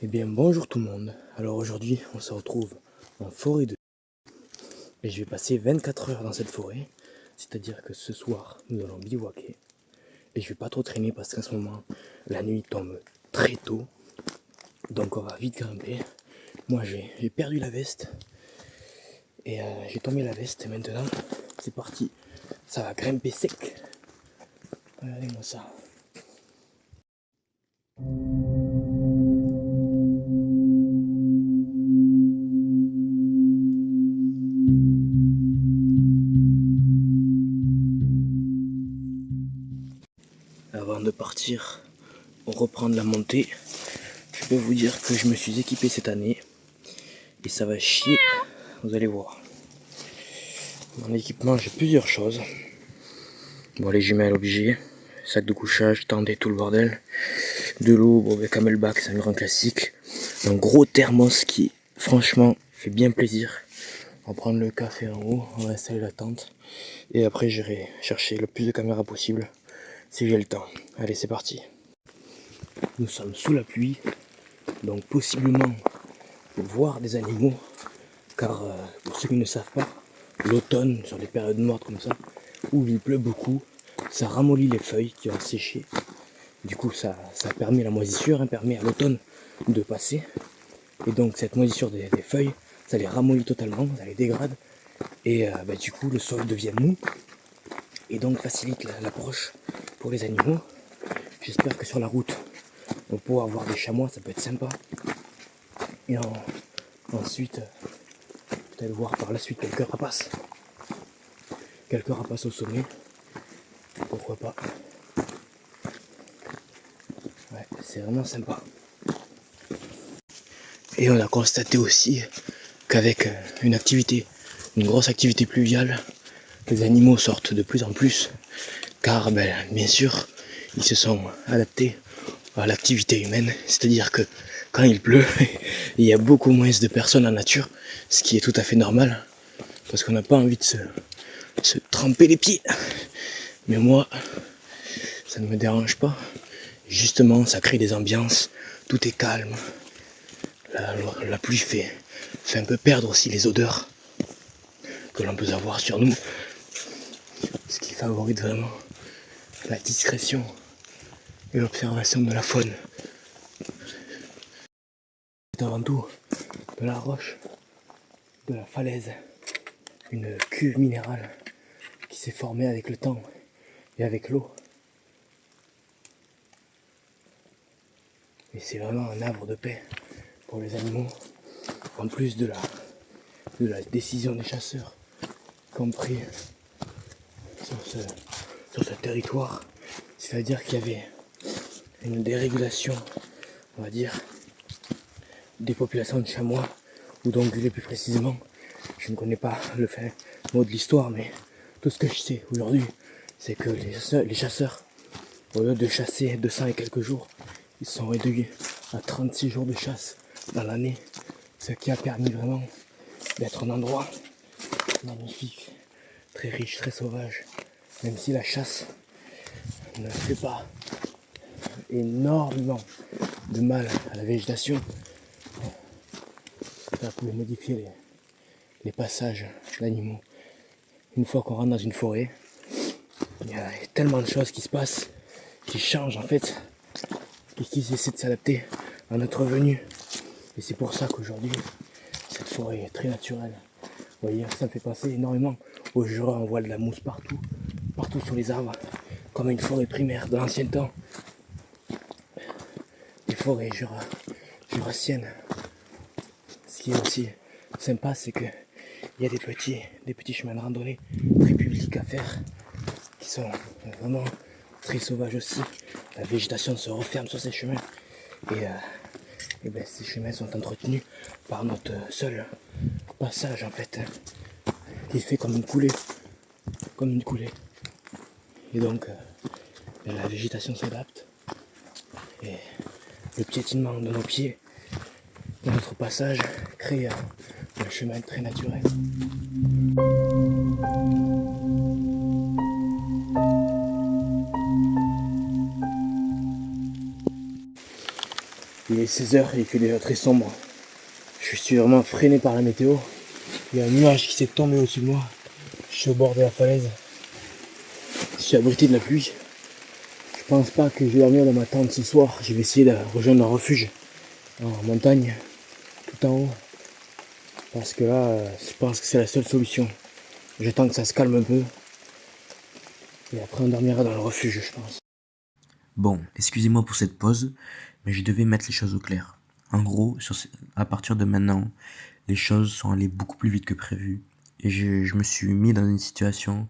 Eh bien bonjour tout le monde, alors aujourd'hui on se retrouve en forêt de et je vais passer 24 heures dans cette forêt, c'est-à-dire que ce soir nous allons bivouaquer et je vais pas trop traîner parce qu'en ce moment la nuit tombe très tôt, donc on va vite grimper. Moi j'ai perdu la veste et j'ai tombé la veste et maintenant c'est parti, ça va grimper sec. Regardez-moi ça. Avant de partir, on reprend la montée. Je peux vous dire que je me suis équipé cette année et ça va chier, vous allez voir. Dans l'équipement j'ai plusieurs choses. Bon, les jumelles obligées, sac de couchage, tendez, tout le bordel. De l'eau, bon, avec Camelback, c'est un grand classique. Un gros thermos qui franchement fait bien plaisir. On va prendre le café en haut, on va installer la tente et après j'irai chercher le plus de caméras possible si j'ai le temps. Allez, c'est parti. Nous sommes sous la pluie, donc possiblement voir des animaux, car pour ceux qui ne savent pas, l'automne, sur des périodes mortes comme ça, où il pleut beaucoup, ça ramollit les feuilles qui ont séché. Du coup, ça permet la moisissure, permet à l'automne de passer. Et donc, cette moisissure des feuilles, ça les ramollit totalement, ça les dégrade. Et du coup, le sol devient mou. Et donc, facilite l'approche pour les animaux. J'espère que sur la route, on pourra avoir des chamois, ça peut être sympa. Et ensuite, peut-être voir par la suite quelques rapaces. Quelques rapaces au sommet. Pourquoi pas. Ouais, c'est vraiment sympa. Et on a constaté aussi qu'avec une grosse activité pluviale, les animaux sortent de plus en plus, car bien sûr, ils se sont adaptés à l'activité humaine, c'est-à-dire que quand il pleut, il y a beaucoup moins de personnes en nature, ce qui est tout à fait normal, parce qu'on n'a pas envie de se tremper les pieds. Mais moi, ça ne me dérange pas. Justement, ça crée des ambiances, tout est calme. La pluie fait un peu perdre aussi les odeurs que l'on peut avoir sur nous, ce qui favorise vraiment la discrétion et l'observation de la faune. C'est avant tout de la roche, de la falaise, une cuve minérale qui s'est formée avec le temps et avec l'eau. Et c'est vraiment un havre de paix pour les animaux, en plus de la décision des chasseurs qui ont pris sur ce territoire. C'est-à-dire qu'il y avait une dérégulation, on va dire, des populations de chamois, ou d'ongulés plus précisément. Je ne connais pas le fin mot de l'histoire, mais tout ce que je sais aujourd'hui, c'est que les chasseurs, au lieu de chasser 200 et quelques jours, ils sont réduits à 36 jours de chasse dans l'année, ce qui a permis vraiment d'être un endroit magnifique, très riche, très sauvage, même si la chasse ne fait pas énormément de mal à la végétation. Ça pouvait modifier les passages d'animaux. Une fois qu'on rentre dans une forêt, il y a tellement de choses qui se passent, qui changent en fait, et qui essaient de s'adapter à notre venue. Et c'est pour ça qu'aujourd'hui, cette forêt est très naturelle. Vous voyez, ça me fait penser énormément au Jura. On voit de la mousse partout, partout sur les arbres, comme une forêt primaire de l'ancien temps. Les forêts jurassiennes. Ce qui est aussi sympa, c'est que il y a des petits chemins de randonnée très publics à faire, qui sont vraiment très sauvages aussi. La végétation se referme sur ces chemins et ces chemins sont entretenus par notre seul passage en fait, qui fait comme une coulée, Et donc la végétation s'adapte et le piétinement de nos pieds, de notre passage, crée un chemin très naturel. Il est 16 h et il fait déjà très sombre. Je suis vraiment freiné par la météo. Il y a un nuage qui s'est tombé au-dessus de moi. Je suis au bord de la falaise. Je suis abrité de la pluie. Je pense pas que je vais dormir dans ma tente ce soir. Je vais essayer de rejoindre un refuge en montagne, tout en haut. Parce que là, je pense que c'est la seule solution. J'attends que ça se calme un peu. Et après on dormira dans le refuge, je pense. Bon, excusez-moi pour cette pause, mais je devais mettre les choses au clair. En gros, à partir de maintenant, les choses sont allées beaucoup plus vite que prévu. Et je me suis mis dans une situation,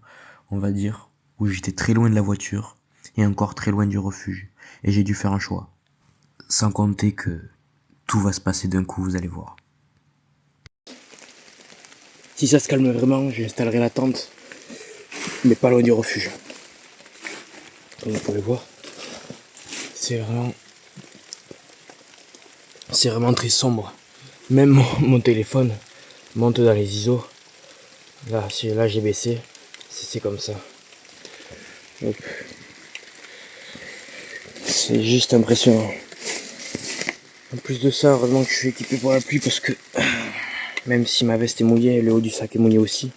on va dire, où j'étais très loin de la voiture et encore très loin du refuge. Et j'ai dû faire un choix. Sans compter que tout va se passer d'un coup, vous allez voir. Si ça se calme vraiment, j'installerai la tente, mais pas loin du refuge. Comme vous pouvez voir, c'est vraiment très sombre. Même mon téléphone monte dans les ISO. Là j'ai baissé. C'est comme ça. Hop. C'est juste impressionnant. En plus de ça, heureusement que je suis équipé pour la pluie parce que même si ma veste est mouillée, le haut du sac est mouillé aussi.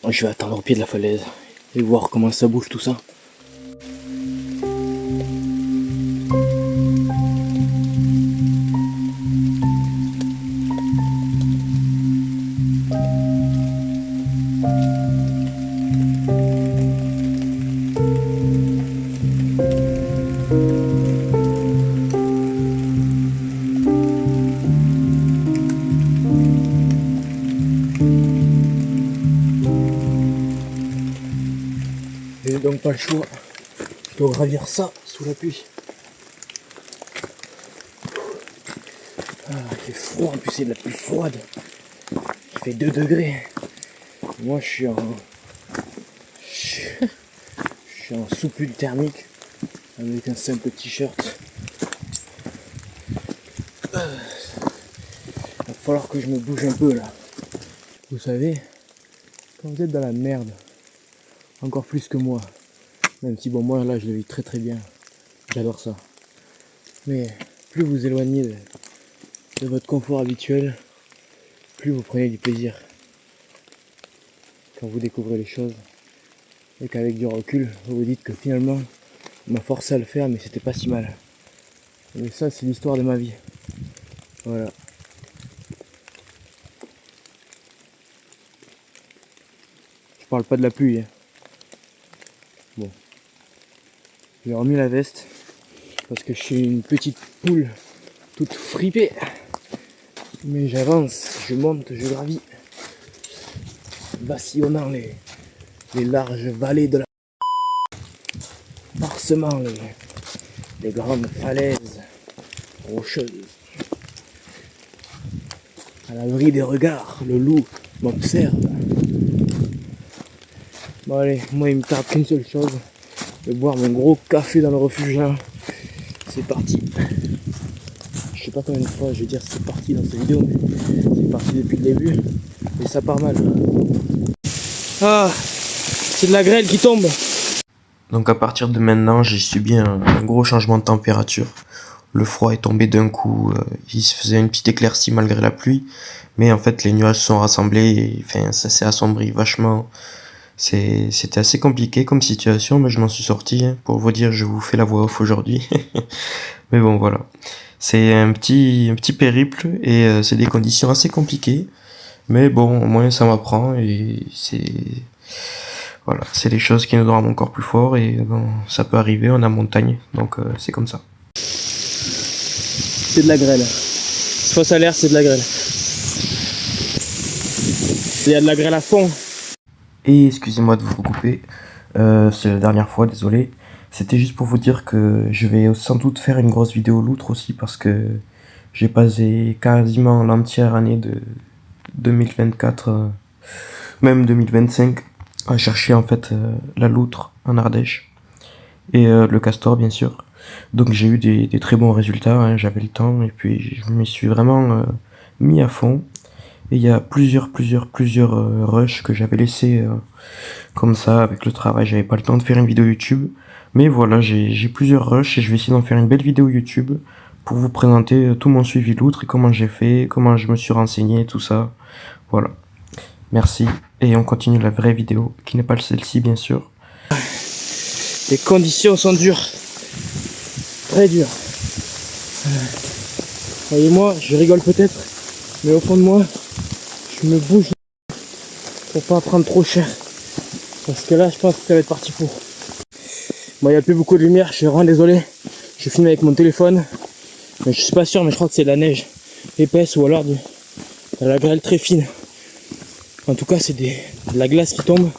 Je vais attendre au pied de la falaise et voir comment ça bouge tout ça. J'ai donc pas le choix. Je dois gravir ça sous la pluie. Ah, il fait froid, en plus c'est de la pluie froide. Il fait 2 degrés. Moi je suis en sous-pull thermique avec un simple t-shirt. Va falloir que je me bouge un peu là. Vous savez, quand vous êtes dans la merde, encore plus que moi, même si bon moi là je le vis très très bien, j'adore ça. Mais plus vous éloignez de votre confort habituel, plus vous prenez du plaisir. Quand vous découvrez les choses et qu'avec du recul, vous vous dites que finalement, on m'a forcé à le faire mais c'était pas si mal. Et ça c'est l'histoire de ma vie. Voilà. Je parle pas de la pluie. Hein. Bon. J'ai remis la veste parce que je suis une petite poule toute fripée. Mais j'avance, je monte, je gravis. Vacillonnant les larges vallées de la... Parsemant les grandes falaises rocheuses. À l'abri des regards, le loup m'observe. Bon allez, moi il me tarde qu'une seule chose, de boire mon gros café dans le refuge là. C'est parti. Je sais pas combien de fois je vais dire c'est parti dans cette vidéo, mais c'est parti depuis le début. Et ça part mal. Ah, c'est de la grêle qui tombe. Donc à partir de maintenant, j'ai subi un gros changement de température. Le froid est tombé d'un coup, il se faisait une petite éclaircie malgré la pluie. Mais en fait les nuages sont rassemblés et enfin, ça s'est assombri vachement. C'était assez compliqué comme situation, mais je m'en suis sorti. Hein. Pour vous dire, je vous fais la voix off aujourd'hui. Mais bon, voilà. C'est un petit périple et c'est des conditions assez compliquées. Mais bon, au moins ça m'apprend et voilà, c'est des choses qui nous rendent encore plus fort et bon, ça peut arriver, on a montagne, donc c'est comme ça. C'est de la grêle. Fausse alerte, c'est de la grêle. Il y a de la grêle à fond. Et excusez-moi de vous recouper, c'est la dernière fois, désolé. C'était juste pour vous dire que je vais sans doute faire une grosse vidéo loutre aussi parce que j'ai passé quasiment l'entière année de 2024, même 2025, à chercher en fait la loutre en Ardèche et le castor bien sûr. Donc j'ai eu des très bons résultats, hein, j'avais le temps et puis je me suis vraiment mis à fond. Et il y a plusieurs rushs que j'avais laissés comme ça avec le travail, j'avais pas le temps de faire une vidéo YouTube. Mais voilà, j'ai plusieurs rushs et je vais essayer d'en faire une belle vidéo YouTube pour vous présenter tout mon suivi loutre et comment j'ai fait, comment je me suis renseigné, tout ça. Voilà. Merci. Et on continue la vraie vidéo, qui n'est pas celle-ci bien sûr. Les conditions sont dures. Très dures. Voyez-moi, je rigole peut-être, mais au fond de moi, je me bouge pour pas prendre trop cher. Parce que là, je pense que ça va être parti pour. Bon, il n'y a plus beaucoup de lumière, je suis vraiment désolé. Je filme avec mon téléphone. Mais je suis pas sûr, mais je crois que c'est de la neige épaisse ou alors de la grêle très fine. En tout cas, c'est de la glace qui tombe.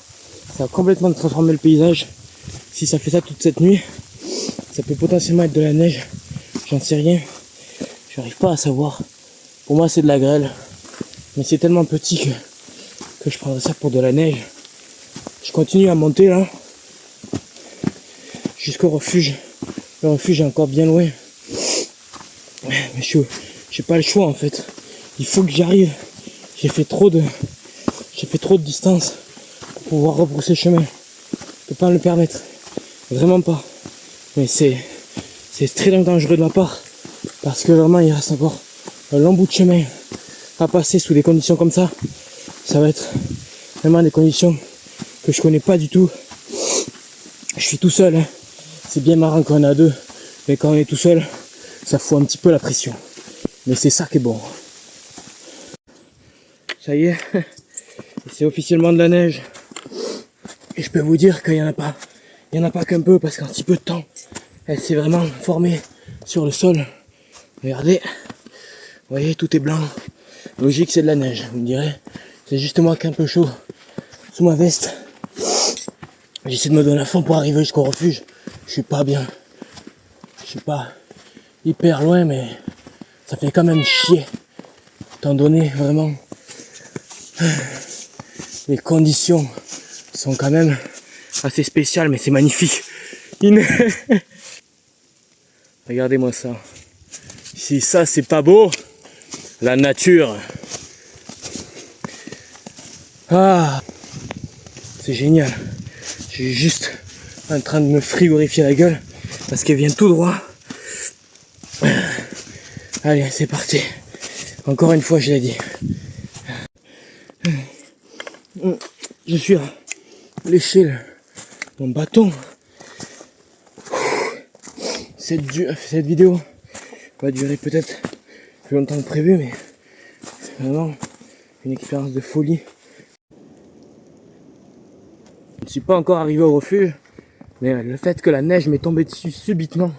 Ça va complètement transformer le paysage. Si ça fait ça toute cette nuit, ça peut potentiellement être de la neige. J'en sais rien. J'arrive pas à savoir. Pour moi, c'est de la grêle. Mais c'est tellement petit que je prendrais ça pour de la neige. Je continue à monter là. Jusqu'au refuge. Le refuge est encore bien loin. Mais j'ai pas le choix en fait. Il faut que j'y arrive. J'ai fait trop de distance pour pouvoir rebrousser chemin. Je peux pas me le permettre. Vraiment pas. Mais c'est très dangereux de ma part. Parce que vraiment il reste encore un long bout de chemin à passer sous des conditions comme ça. Ça va être vraiment des conditions que je connais pas du tout. Je suis tout seul. Hein. C'est bien marrant quand on est à deux. Mais quand on est tout seul, ça fout un petit peu la pression. Mais c'est ça qui est bon. Ça y est, c'est officiellement de la neige. Et je peux vous dire qu'il n'y en a pas. Il n'y en a pas qu'un peu parce qu'en si peu de temps, elle s'est vraiment formée sur le sol. Regardez, vous voyez, tout est blanc. Logique, c'est de la neige, vous me direz. C'est juste moi qui est un peu chaud sous ma veste. J'essaie de me donner à fond pour arriver jusqu'au refuge. Je suis pas bien. Je suis pas hyper loin, mais ça fait quand même chier. Étant donné vraiment les conditions sont quand même assez spéciales, mais c'est magnifique. Regardez-moi ça. Si ça c'est pas beau, la nature. Ah, c'est génial. Je suis juste en train de me frigorifier la gueule parce qu'elle vient tout droit. Allez, c'est parti. Encore une fois, je l'ai dit. Je suis à l'échelle mon bâton. Cette vidéo va durer peut-être plus longtemps que prévu, mais c'est vraiment une expérience de folie. Je ne suis pas encore arrivé au refuge, mais le fait que la neige m'est tombée dessus subitement,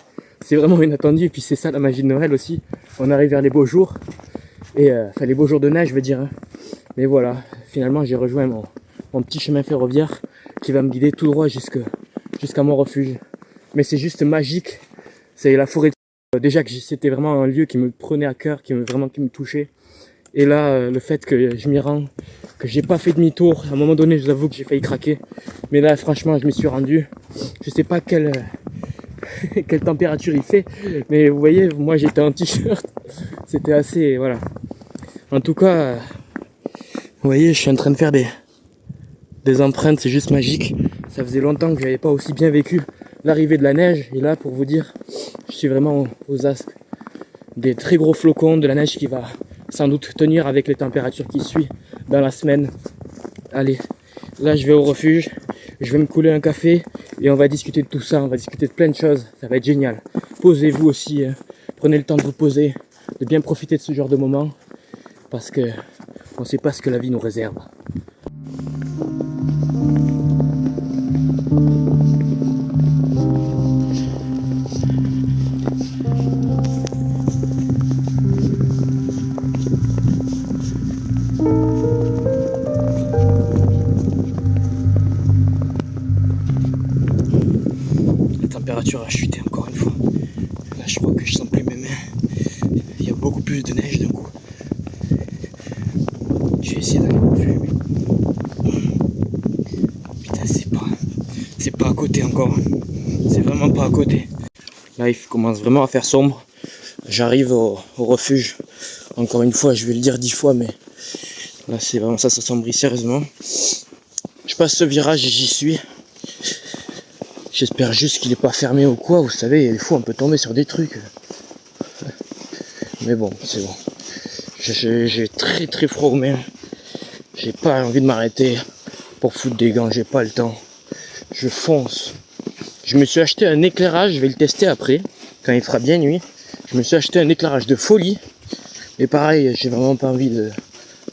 c'est vraiment inattendu. Et puis c'est ça la magie de Noël aussi. On arrive vers les beaux jours, et enfin les beaux jours de neige, je veux dire. Hein. Mais voilà, finalement j'ai rejoint mon petit chemin ferroviaire qui va me guider tout droit jusqu'à mon refuge. Mais c'est juste magique. C'est la forêt. Déjà que c'était vraiment un lieu qui me prenait à cœur, qui me touchait. Et là, le fait que je m'y rends, que j'ai pas fait demi-tour, à un moment donné, je vous avoue que j'ai failli craquer. Mais là, franchement, je m'y suis rendu. Je sais pas quelle température il fait, mais vous voyez, moi j'étais en t-shirt. C'était assez, voilà. En tout cas, vous voyez, je suis en train de faire des empreintes, c'est juste magique. Ça faisait longtemps que j'avais pas aussi bien vécu l'arrivée de la neige. Et là, pour vous dire, je suis vraiment aux asques. Des très gros flocons, de la neige qui va sans doute tenir avec les températures qui suivent dans la semaine. Allez, là je vais au refuge, je vais me couler un café et on va discuter de tout ça, on va discuter de plein de choses, ça va être génial. Posez-vous aussi, prenez le temps de vous poser, de bien profiter de ce genre de moment, parce que on ne sait pas ce que la vie nous réserve. La température a chuté encore une fois. Là je vois que je sens plus mes mains. Il y a beaucoup plus de neige d'un coup. Je vais essayer d'aller au refuge. Putain, c'est pas à côté encore. C'est vraiment pas à côté. Là il commence vraiment à faire sombre. J'arrive au refuge. Encore une fois, je vais le dire 10 fois, mais là c'est vraiment ça s'assombrit sérieusement. Je passe ce virage et j'y suis. J'espère juste qu'il est pas fermé ou quoi. Vous savez, des fois on peut tomber sur des trucs. Mais bon, c'est bon. J'ai très très froid aux mains. J'ai pas envie de m'arrêter pour foutre des gants, j'ai pas le temps. Je fonce. Je me suis acheté un éclairage, je vais le tester après, quand il fera bien nuit. Je me suis acheté un éclairage de folie. Et pareil, j'ai vraiment pas envie de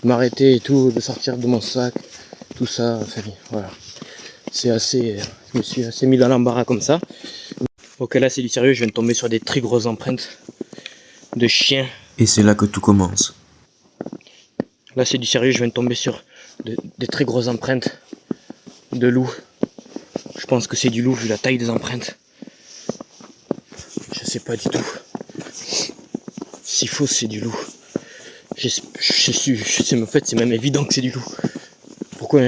m'arrêter et tout, de sortir de mon sac, tout ça, enfin, voilà. C'est assez, je me suis assez mis dans l'embarras comme ça. Ok, là c'est du sérieux, je viens de tomber sur des très grosses empreintes de chiens. Et c'est là que tout commence. Là c'est du sérieux, je viens de tomber sur des très grosses empreintes de loup. Je pense que c'est du loup vu la taille des empreintes. Je sais pas du tout. S'il faut, c'est du loup. Je sais, en fait, c'est même évident que c'est du loup. Pourquoi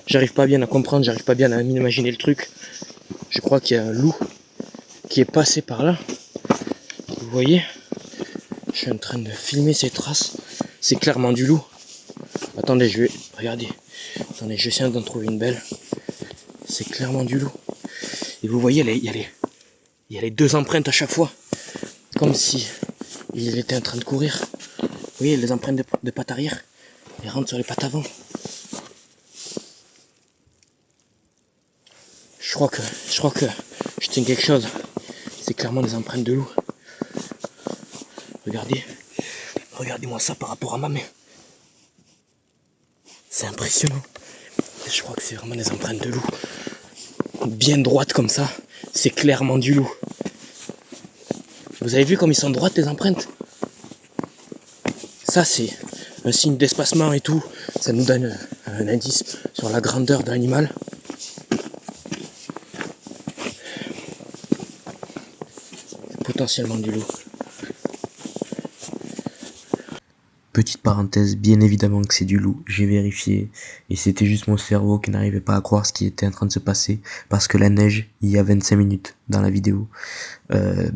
j'arrive pas bien à comprendre, j'arrive pas bien à m'imaginer le truc. Je crois qu'il y a un loup qui est passé par là. Vous voyez? Je suis en train de filmer ces traces. C'est clairement du loup. Attendez, je vais... Regardez. Attendez, je viens d'en trouver une belle. C'est clairement du loup. Et vous voyez, il y a les deux empreintes à chaque fois. Comme si il était en train de courir. Vous voyez, les empreintes de pattes arrière. Il rentre sur les pattes avant. Je crois que je tiens quelque chose. C'est clairement des empreintes de loup. Regardez-moi ça par rapport à ma main. C'est impressionnant. Je crois que c'est vraiment des empreintes de loup. Bien droites comme ça. C'est clairement du loup. Vous avez vu comme ils sont droites les empreintes? Ça c'est un signe d'espacement et tout. Ça nous donne un indice sur la grandeur de l'animal. Potentiellement du loup. Petite parenthèse, bien évidemment que c'est du loup, j'ai vérifié, et c'était juste mon cerveau qui n'arrivait pas à croire ce qui était en train de se passer, parce que la neige, il y a 25 minutes dans la vidéo,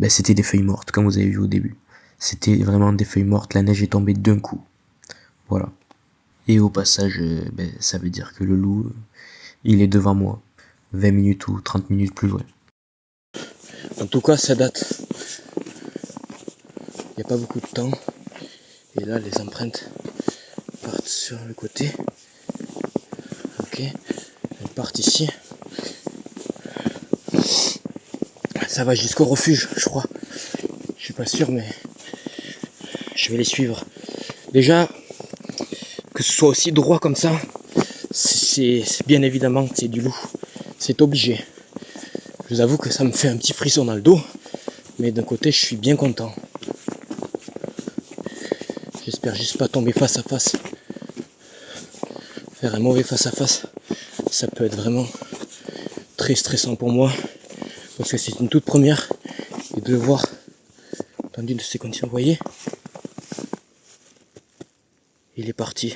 c'était des feuilles mortes, comme vous avez vu au début. C'était vraiment des feuilles mortes, la neige est tombée d'un coup. Voilà. Et au passage, ça veut dire que le loup, il est devant moi, 20 minutes ou 30 minutes plus loin. En tout cas, ça date. Il n'y a pas beaucoup de temps. Et là, les empreintes partent sur le côté. Ok. Elles partent ici. Ça va jusqu'au refuge, je crois. Je suis pas sûr, mais je vais les suivre. Déjà, que ce soit aussi droit comme ça, c'est bien évidemment que c'est du loup. C'est obligé. Je vous avoue que ça me fait un petit frisson dans le dos. Mais d'un côté, je suis bien content. J'espère juste pas tomber face à face. Faire un mauvais face à face, ça peut être vraiment très stressant pour moi. Parce que c'est une toute première. Et de le voir dans une de ces conditions, vous voyez, il est parti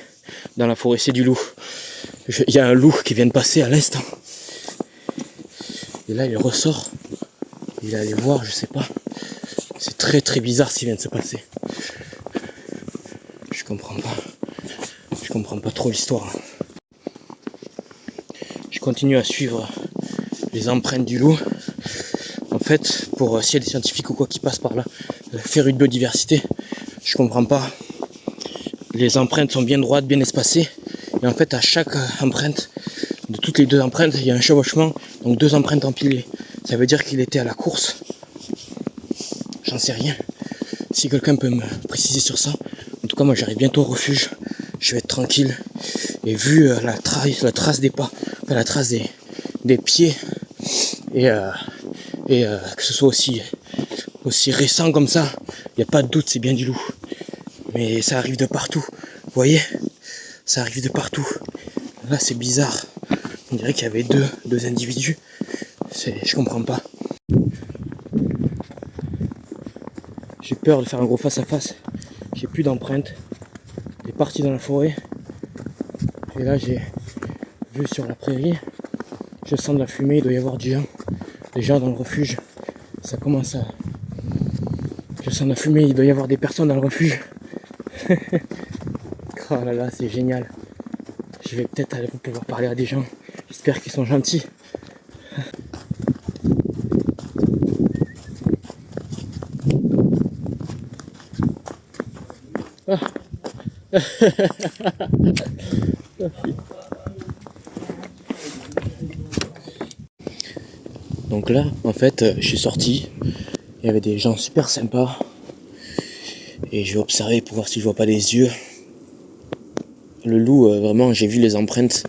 dans la forêt, c'est du loup. Il y a un loup qui vient de passer à l'instant. Et là il ressort. Il est allé voir, je sais pas. C'est très très bizarre ce qui vient de se passer. Je comprends pas trop l'histoire. Je continue à suivre les empreintes du loup. En fait, pour s'il y a des scientifiques ou quoi qui passent par là, faire une biodiversité, je comprends pas. Les empreintes sont bien droites, bien espacées. Et en fait, à chaque empreinte, de toutes les deux empreintes, il y a un chevauchement. Donc 2 empreintes empilées. Ça veut dire qu'il était à la course. J'en sais rien. Si quelqu'un peut me préciser sur ça. En tout cas, moi j'arrive bientôt au refuge. Je vais être tranquille. Et vu la trace des pas, enfin, la trace des pieds, et que ce soit aussi récent comme ça, il n'y a pas de doute, c'est bien du loup. Mais ça arrive de partout. Vous voyez? Ça arrive de partout. Là c'est bizarre. On dirait qu'il y avait deux individus. Je comprends pas. J'ai peur de faire un gros face à face. J'ai plus d'empreintes. Il est parti dans la forêt. Et là j'ai vu sur la prairie. Je sens de la fumée, il doit y avoir des gens dans le refuge. Ça commence à... Je sens de la fumée, il doit y avoir des personnes dans le refuge. Oh là là, c'est génial. Je vais peut-être aller pouvoir parler à des gens. J'espère qu'ils sont gentils. Donc là, en fait, je suis sorti. Il y avait des gens super sympas. Et je vais observer pour voir si je vois pas des yeux. Le loup, vraiment, j'ai vu les empreintes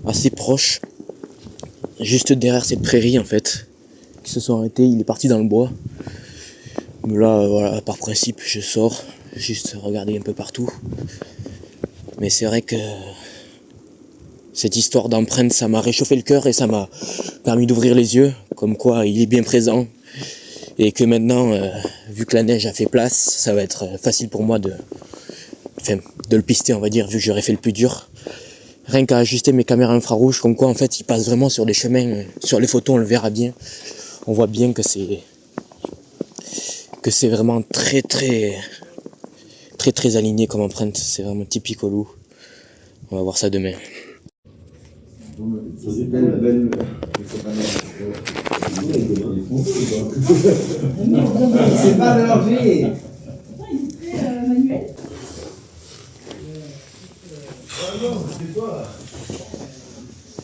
assez proches. Juste derrière cette prairie, en fait. Qui se sont arrêtés. Il est parti dans le bois. Mais là, voilà, par principe, je sors. Juste regarder un peu partout. Mais c'est vrai que cette histoire d'empreinte, ça m'a réchauffé le cœur et ça m'a permis d'ouvrir les yeux, comme quoi il est bien présent. Et que maintenant, vu que la neige a fait place, ça va être facile pour moi de le pister, on va dire, vu que j'aurais fait le plus dur. Rien qu'à ajuster mes caméras infrarouges, comme quoi en fait il passe vraiment sur des chemins, sur les photos on le verra bien. On voit bien que c'est vraiment très aligné comme empreinte, c'est vraiment typique au loup. On va voir ça demain. C'est pas mélangé.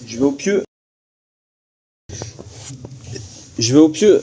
Je vais au pieu. Je vais au pieu.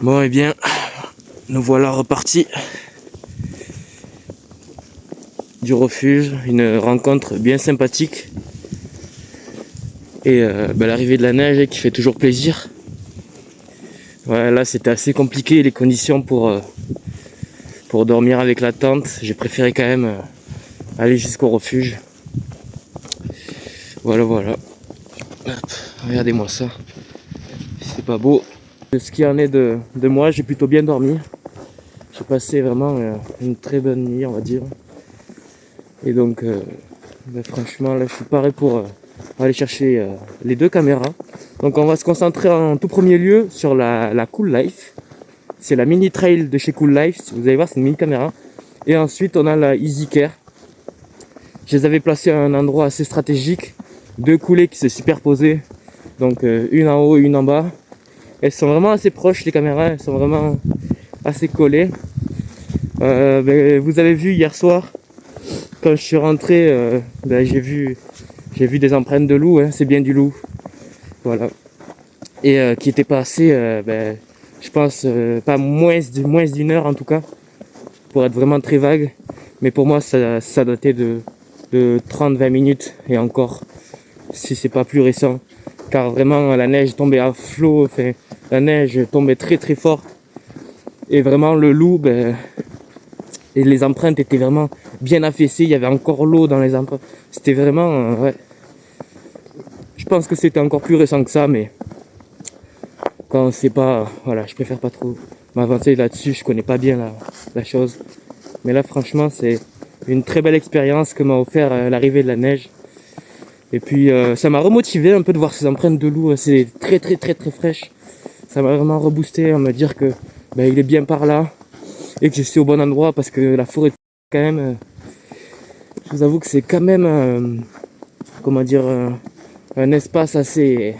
Bon et bien, nous voilà repartis du refuge, une rencontre bien sympathique et l'arrivée de la neige qui fait toujours plaisir. Ouais, là c'était assez compliqué les conditions pour dormir avec la tente. J'ai préféré quand même aller jusqu'au refuge. Voilà. Hop, regardez-moi ça, c'est pas beau. Ce qui en est de moi, j'ai plutôt bien dormi. J'ai passé vraiment une très bonne nuit, on va dire. Et donc, franchement, là, je suis paré pour aller chercher les 2 caméras. Donc, on va se concentrer en tout premier lieu sur la Cool Life. C'est la mini trail de chez Cool Life. Vous allez voir, c'est une mini caméra. Et ensuite, on a la Easy Care. Je les avais placées à un endroit assez stratégique. 2 coulées qui se superposaient. Donc, une en haut et une en bas. Elles sont vraiment assez proches, les caméras, elles sont vraiment assez collées. Vous avez vu hier soir, quand je suis rentré, j'ai vu des empreintes de loup, hein, c'est bien du loup. Voilà. Et qui étaient passées, je pense, pas moins d'une heure en tout cas, pour être vraiment très vague. Mais pour moi, ça datait de 30-20 minutes et encore, si c'est pas plus récent. Car vraiment, la neige tombait à flot, enfin, la neige tombait très fort. Et vraiment, le loup, et les empreintes étaient vraiment bien affaissées. Il y avait encore l'eau dans les empreintes. C'était vraiment, ouais. Je pense que c'était encore plus récent que ça, mais quand on sait pas, voilà, je préfère pas trop m'avancer là-dessus. Je connais pas bien la chose. Mais là, franchement, c'est une très belle expérience que m'a offert l'arrivée de la neige. Et puis, ça m'a remotivé un peu de voir ces empreintes de loup. C'est très fraîche. Ça m'a vraiment reboosté à me dire que il est bien par là et que je suis au bon endroit, parce que la forêt quand même, je vous avoue que c'est quand même un espace assez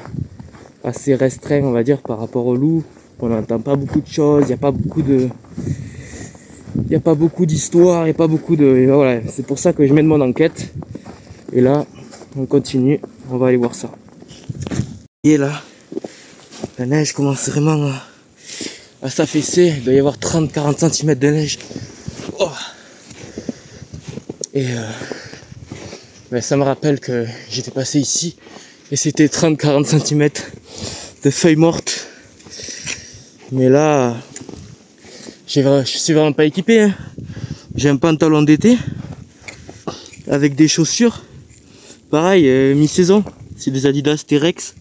restreint, on va dire, par rapport au loup. On n'entend pas beaucoup de choses, il n'y a pas beaucoup Il n'y a pas beaucoup d'histoire, il n'y a pas beaucoup de... Et voilà, c'est pour ça que je mène mon enquête. Et là, on continue, on va aller voir ça. Et là, la neige commence vraiment à s'affaisser. Il doit y avoir 30-40 cm de neige. Oh. Et ça me rappelle que j'étais passé ici et c'était 30-40 cm de feuilles mortes. Mais là, je suis vraiment pas équipé. Hein. J'ai un pantalon d'été avec des chaussures. Pareil, mi-saison. C'est des Adidas T-Rex.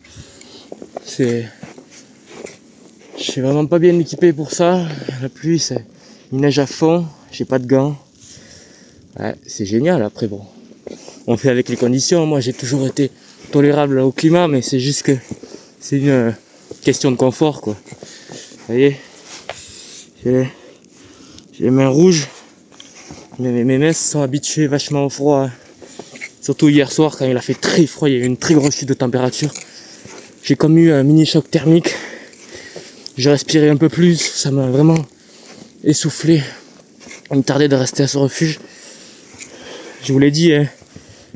Je suis vraiment pas bien équipé pour ça. La pluie, il neige à fond. J'ai pas de gants. Ouais, c'est génial. Après, bon, on fait avec les conditions. Moi, j'ai toujours été tolérable au climat, mais c'est juste que c'est une question de confort, quoi. Vous voyez, j'ai les mains rouges. Mes mains se sont habituées vachement au froid. Surtout hier soir, quand il a fait très froid, il y a eu une très grosse chute de température. J'ai comme eu un mini choc thermique. J'ai respiré un peu plus, ça m'a vraiment essoufflé. Il me tardait de rester à ce refuge. Je vous l'ai dit, hein,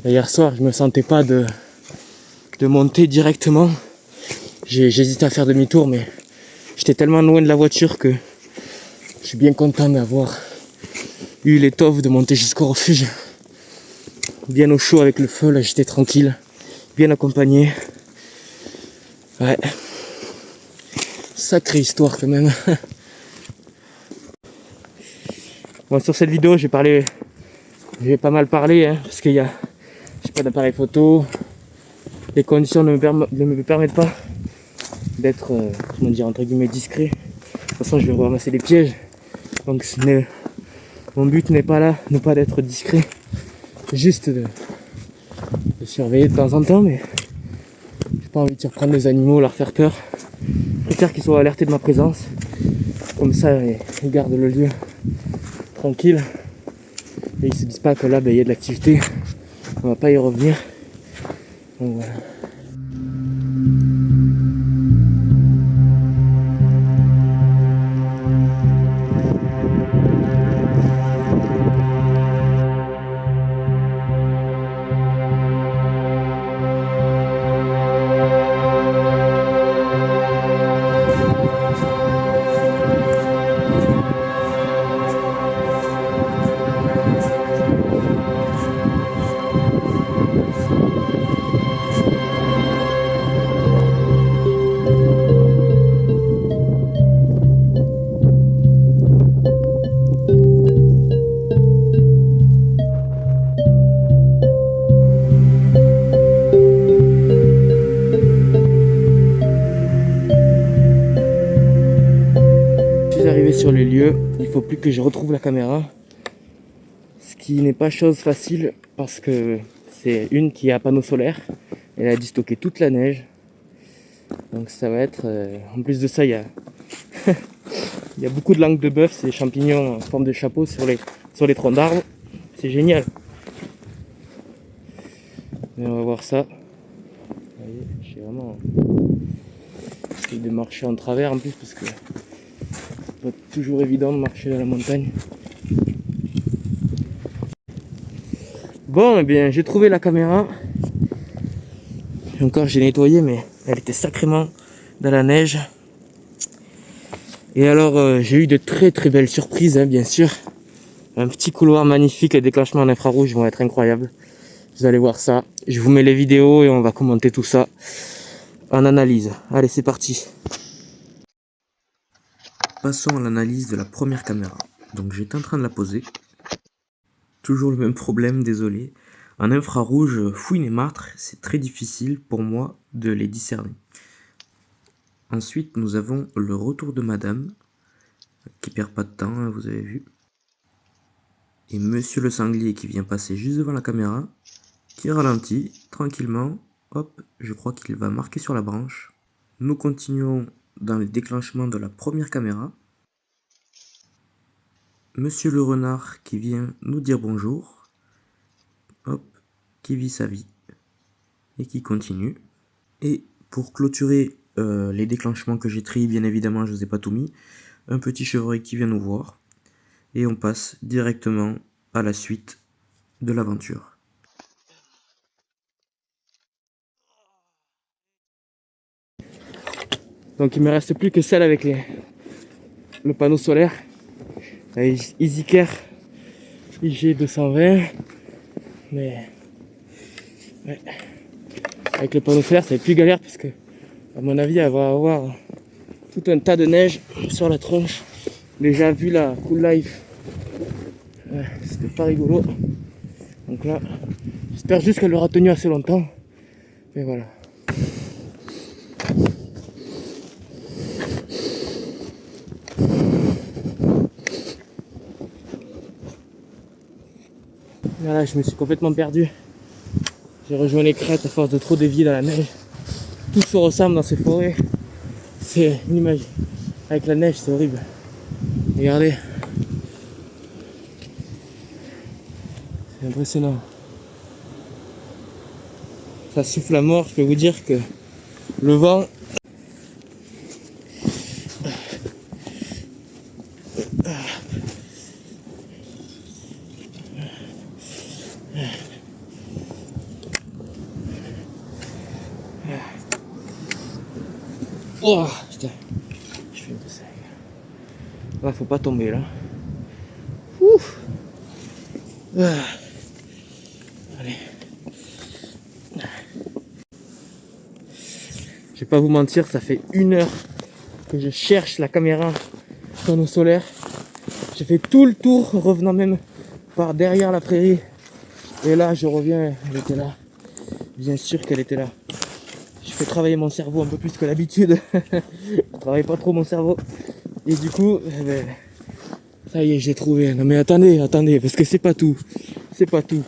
hier soir, je me sentais pas de monter directement. J'hésitais à faire demi-tour, mais j'étais tellement loin de la voiture que je suis bien content d'avoir eu l'étoffe de monter jusqu'au refuge. Bien au chaud avec le feu, là j'étais tranquille, bien accompagné. Ouais. Sacrée histoire quand même. Bon, sur cette vidéo, j'ai pas mal parlé, hein, parce qu'il y a, j'ai pas d'appareil photo. Les conditions ne me permettent pas d'être, comment dire, entre guillemets discret. De toute façon, je vais ramasser des pièges. Donc, mon but n'est pas là, ne pas d'être discret. Juste de surveiller de temps en temps, mais j'ai pas envie de surprendre les animaux, leur faire peur. Je préfère qu'ils soient alertés de ma présence. Comme ça, ils gardent le lieu tranquille. Et ils se disent pas que là, il y a de l'activité. On va pas y revenir. Donc voilà. Sur les lieux, il faut plus que je retrouve la caméra, ce qui n'est pas chose facile parce que c'est une qui a panneau solaire, elle a dû stocker toute la neige, donc ça va être en plus de ça il y a il y a beaucoup de langue de bœuf, c'est des champignons en forme de chapeau sur les troncs d'arbres, c'est génial. Et on va voir ça. Vous voyez, j'ai vraiment essayé de marcher en travers en plus parce que pas toujours évident de marcher dans la montagne. Bon, eh bien, j'ai trouvé la caméra. Encore, j'ai nettoyé, mais elle était sacrément dans la neige. Et alors, j'ai eu de très très belles surprises, hein, bien sûr. Un petit couloir magnifique, les déclenchements en infrarouge vont être incroyables. Vous allez voir ça. Je vous mets les vidéos et on va commenter tout ça en analyse. Allez, c'est parti. Passons à l'analyse de la première caméra. Donc j'étais en train de la poser. Toujours le même problème, désolé. En infrarouge, fouine et martre, c'est très difficile pour moi de les discerner. Ensuite, nous avons le retour de madame, qui perd pas de temps, hein, vous avez vu. Et monsieur le sanglier qui vient passer juste devant la caméra, qui ralentit tranquillement. Hop, je crois qu'il va marquer sur la branche. Nous continuons dans le déclenchement de la première caméra. Monsieur le renard qui vient nous dire bonjour. Hop, qui vit sa vie. Et qui continue. Et pour clôturer les déclenchements que j'ai triés, bien évidemment, je ne vous ai pas tout mis. Un petit chevreuil qui vient nous voir. et on passe directement à la suite de l'aventure. Donc il me reste plus que celle avec le panneau solaire, la EasyCare IG220, mais ouais. Avec le panneau solaire ça va être plus galère parce que à mon avis elle va avoir tout un tas de neige sur la tronche. Déjà vu la Cool Life, ouais, c'était pas rigolo. Donc là, j'espère juste qu'elle aura tenu assez longtemps. Mais voilà. Voilà, je me suis complètement perdu. J'ai rejoint les crêtes à force de trop dévier dans la neige. Tout se ressemble dans ces forêts. C'est une image. Avec la neige, c'est horrible. Regardez. C'est impressionnant. Ça souffle à mort, je peux vous dire que le vent. Oh putain, je fais une descente. Là, faut pas tomber là. Ouf. Ah. Allez. Je vais pas vous mentir, ça fait 1 heure que je cherche la caméra panneau solaire. J'ai fait tout le tour, revenant même par derrière la prairie. Et là, je reviens, elle était là. Bien sûr qu'elle était là. Je fais travailler mon cerveau un peu plus que d'habitude. Je travaille pas trop mon cerveau. Et du coup, eh ben, ça y est, j'ai trouvé. Non mais attendez, parce que c'est pas tout. C'est pas tout.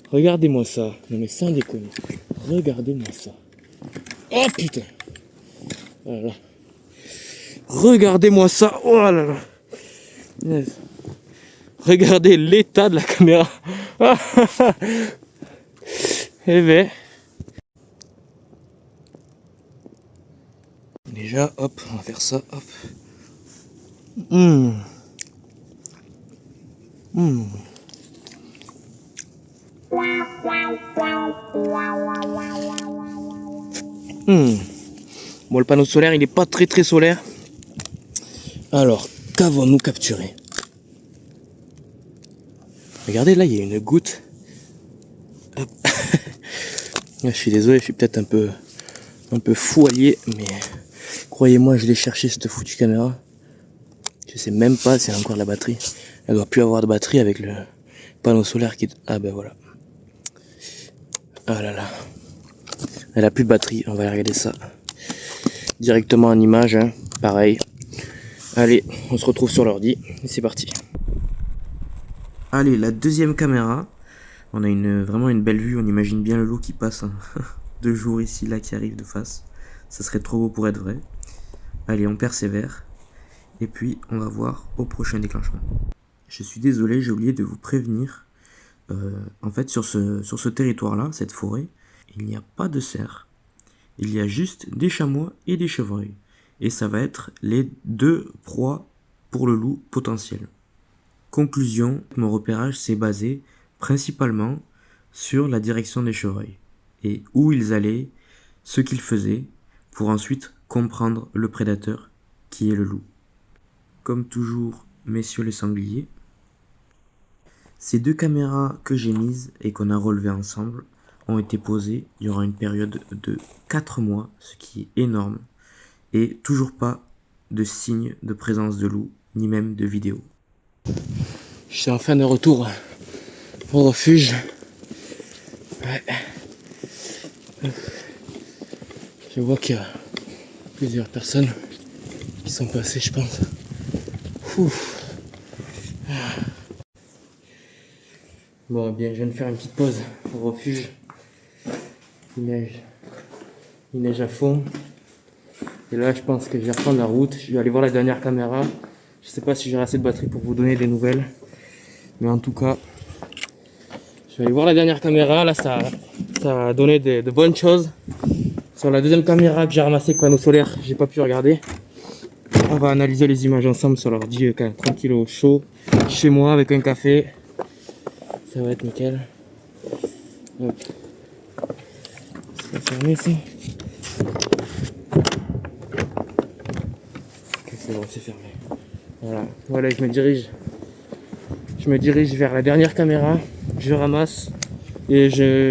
Regardez-moi ça. Non mais sans déconner. Regardez-moi ça. Oh putain. Voilà. Regardez-moi ça. Oh là là. Yes. Regardez l'état de la caméra. Eh ben. Déjà, hop, on va faire ça, hop. Bon, le panneau solaire, il n'est pas très solaire. Alors, qu'avons-nous capturé? Regardez, là, il y a une goutte. Hop. Je suis désolé, je suis peut-être un peu fou allié, mais croyez-moi, je l'ai cherché cette foutue caméra. Je sais même pas si elle a encore de la batterie. Elle doit plus avoir de batterie avec le panneau solaire qui... Ah ben voilà. Ah là là. Elle a plus de batterie, on va regarder ça. Directement en image, hein. Pareil. Allez, on se retrouve sur l'ordi, et c'est parti. Allez, la deuxième caméra. On a vraiment une belle vue, on imagine bien le loup qui passe 2 jours ici, là, qui arrive de face. Ça serait trop beau pour être vrai. Allez, on persévère. Et puis, on va voir au prochain déclenchement. Je suis désolé, j'ai oublié de vous prévenir. En fait, sur ce territoire-là, cette forêt, il n'y a pas de cerfs. Il y a juste des chameaux et des chevreuils. Et ça va être les 2 proies pour le loup potentiel. Conclusion, mon repérage s'est basé principalement sur la direction des chevreuils et où ils allaient, ce qu'ils faisaient, pour ensuite comprendre le prédateur qui est le loup. Comme toujours, messieurs les sangliers, ces 2 caméras que j'ai mises et qu'on a relevées ensemble ont été posées durant une période de 4 mois, ce qui est énorme, et toujours pas de signe de présence de loup, ni même de vidéo. Je suis enfin de retour au refuge. Ouais. Je vois qu'il y a plusieurs personnes qui sont passées, je pense. Ouf. Bon, bien, je viens de faire une petite pause au refuge. Il neige à fond. Et là, je pense que je vais reprendre la route. Je vais aller voir la dernière caméra. Je sais pas si j'aurai assez de batterie pour vous donner des nouvelles. Mais en tout cas, je vais aller voir la dernière caméra. Là, ça a donné de bonnes choses. Sur la deuxième caméra que j'ai ramassée avec panneau solaire, j'ai pas pu regarder. On va analyser les images ensemble sur l'ordi, tranquille au chaud, chez moi avec un café. Ça va être nickel. Hop. C'est pas fermé ça. Ok, c'est bon, c'est fermé. Voilà, je me dirige vers la dernière caméra. Je ramasse et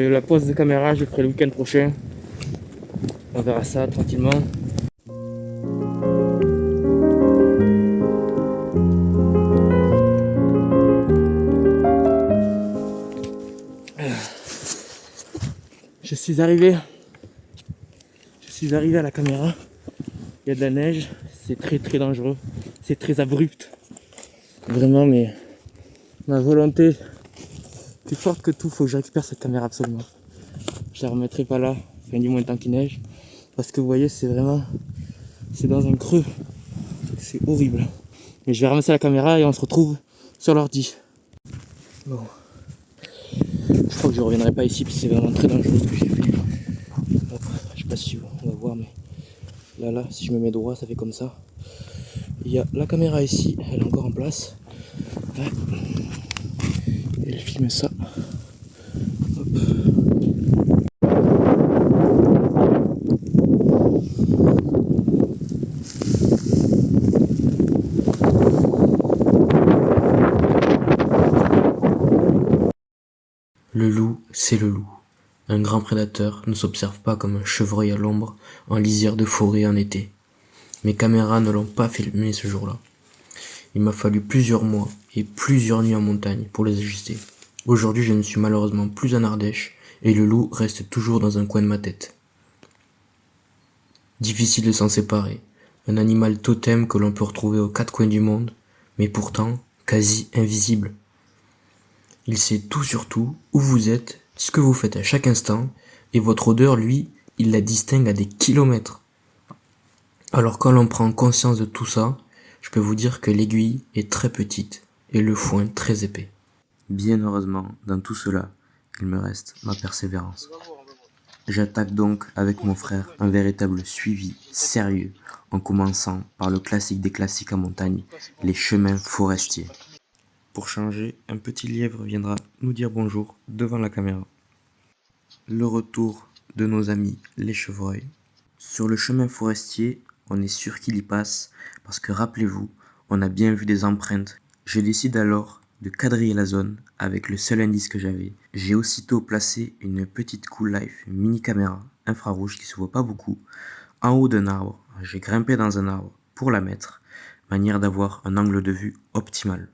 la pose de caméra, je ferai le week-end prochain. On verra ça tranquillement. Je suis arrivé à la caméra. Il y a de la neige, c'est très très dangereux, c'est très abrupt. Vraiment, mais ma volonté plus forte que tout, faut que je récupère cette caméra absolument. Je la remettrai pas là, enfin du moins tant qu'il neige. Parce que vous voyez, c'est dans un creux. C'est horrible. Mais je vais ramasser la caméra et on se retrouve sur l'ordi. Bon. Je crois que je reviendrai pas ici parce que c'est vraiment très dangereux ce que j'ai fait. Hop, je sais pas si on va voir, mais là, si je me mets droit, ça fait comme ça. Il y a la caméra ici, elle est encore en place. Ouais. Et elle filme ça. Hop. Le loup, c'est le loup. Un grand prédateur ne s'observe pas comme un chevreuil à l'ombre en lisière de forêt en été. Mes caméras ne l'ont pas filmé ce jour-là. Il m'a fallu plusieurs mois et plusieurs nuits en montagne pour les ajuster. Aujourd'hui, je ne suis malheureusement plus en Ardèche et le loup reste toujours dans un coin de ma tête. Difficile de s'en séparer. Un animal totem que l'on peut retrouver aux quatre coins du monde, mais pourtant quasi invisible. Il sait tout sur tout, où vous êtes, ce que vous faites à chaque instant, et votre odeur, lui, il la distingue à des kilomètres. Alors quand l'on prend conscience de tout ça, je peux vous dire que l'aiguille est très petite et le foin très épais. Bien heureusement, dans tout cela, il me reste ma persévérance. J'attaque donc avec mon frère un véritable suivi sérieux, en commençant par le classique des classiques en montagne, les chemins forestiers. Pour changer, un petit lièvre viendra nous dire bonjour devant la caméra. Le retour de nos amis les chevreuils. Sur le chemin forestier, on est sûr qu'il y passe, parce que rappelez-vous, on a bien vu des empreintes. Je décide alors de quadriller la zone avec le seul indice que j'avais. J'ai aussitôt placé une petite Cool Life mini caméra infrarouge qui se voit pas beaucoup en haut d'un arbre. J'ai grimpé dans un arbre pour la mettre, manière d'avoir un angle de vue optimal.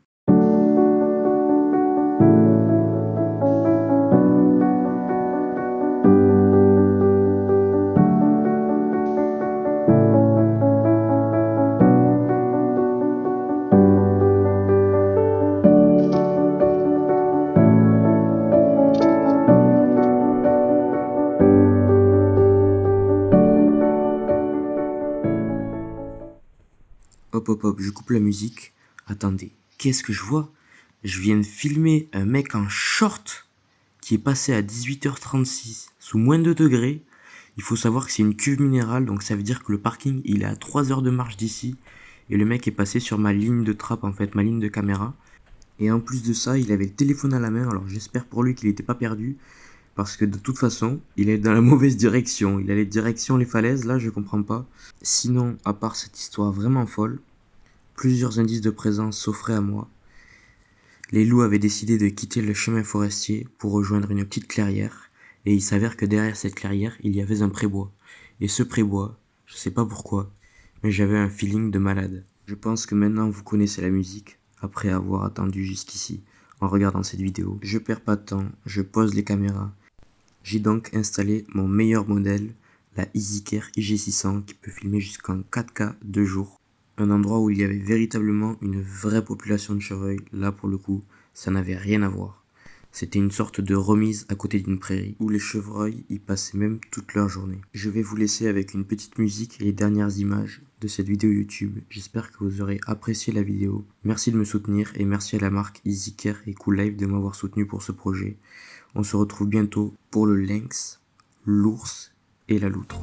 Hop, je coupe la musique. Attendez, qu'est-ce que je vois? Je viens de filmer un mec en short qui est passé à 18h36 sous moins de 2 degrés. Il faut savoir que c'est une cuve minérale, donc ça veut dire que le parking il est à 3 heures de marche d'ici. Et le mec est passé sur ma ligne de trappe en fait, ma ligne de caméra. Et en plus de ça, il avait le téléphone à la main, alors j'espère pour lui qu'il n'était pas perdu. Parce que de toute façon, il est dans la mauvaise direction. Il allait direction les falaises, là je comprends pas. Sinon, à part cette histoire vraiment folle, plusieurs indices de présence s'offraient à moi. Les loups avaient décidé de quitter le chemin forestier pour rejoindre une petite clairière, et il s'avère que derrière cette clairière, il y avait un prébois. Et ce prébois, je sais pas pourquoi, mais j'avais un feeling de malade. Je pense que maintenant vous connaissez la musique, après avoir attendu jusqu'ici, en regardant cette vidéo. Je perds pas de temps, je pose les caméras. J'ai donc installé mon meilleur modèle, la EasyCare IG600, qui peut filmer jusqu'en 4K 2 jours. Un endroit où il y avait véritablement une vraie population de chevreuils. Là pour le coup, ça n'avait rien à voir. C'était une sorte de remise à côté d'une prairie, où les chevreuils y passaient même toute leur journée. Je vais vous laisser avec une petite musique et les dernières images de cette vidéo YouTube. J'espère que vous aurez apprécié la vidéo. Merci de me soutenir et merci à la marque EasyCare et Cool Life de m'avoir soutenu pour ce projet. On se retrouve bientôt pour le lynx, l'ours et la loutre.